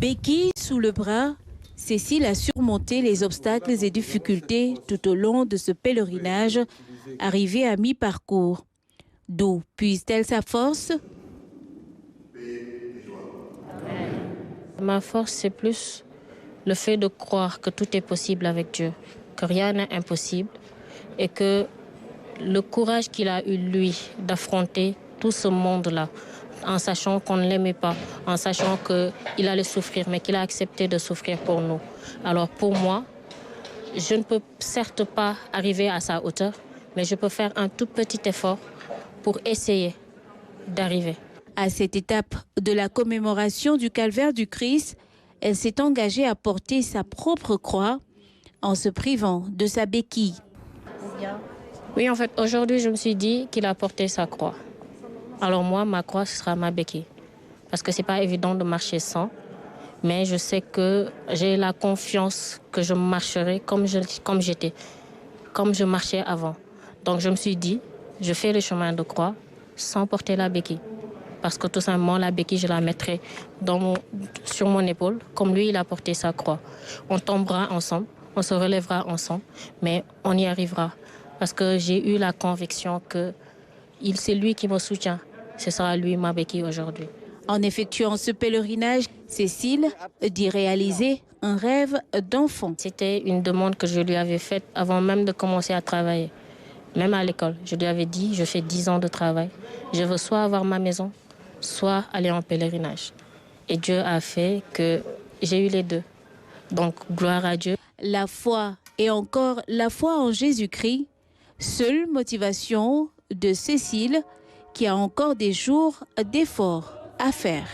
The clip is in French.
Béquille sous le bras, Cécile a surmonté les obstacles et difficultés tout au long de ce pèlerinage, arrivé à mi-parcours. D'où puise-t-elle sa force? Ma force, c'est plus le fait de croire que tout est possible avec Dieu, que rien n'est impossible et que le courage qu'il a eu, lui, d'affronter tout ce monde-là, en sachant qu'on ne l'aimait pas, en sachant qu'il allait souffrir, mais qu'il a accepté de souffrir pour nous. Alors pour moi, je ne peux certes pas arriver à sa hauteur, mais je peux faire un tout petit effort pour essayer d'arriver. À cette étape de la commémoration du calvaire du Christ, elle s'est engagée à porter sa propre croix en se privant de sa béquille. Oui, en fait, aujourd'hui, je me suis dit qu'il a porté sa croix. Alors moi, ma croix, ce sera ma béquille. Parce que ce n'est pas évident de marcher sans. Mais je sais que j'ai la confiance que je marcherai comme j'étais, comme je marchais avant. Donc je me suis dit, je fais le chemin de croix sans porter la béquille. Parce que tout simplement, la béquille, je la mettrai sur mon épaule, comme lui, il a porté sa croix. On tombera ensemble, on se relèvera ensemble, mais on y arrivera. Parce que j'ai eu la conviction que c'est lui qui me soutient. Ce sera lui, ma béquille, aujourd'hui. En effectuant ce pèlerinage, Cécile dit réaliser un rêve d'enfant. C'était une demande que je lui avais faite avant même de commencer à travailler. Même à l'école, je lui avais dit, je fais 10 ans de travail. Je veux soit avoir ma maison, soit aller en pèlerinage. Et Dieu a fait que j'ai eu les deux. Donc, gloire à Dieu. La foi et encore la foi en Jésus-Christ, seule motivation de Cécile qui a encore des jours d'efforts à faire.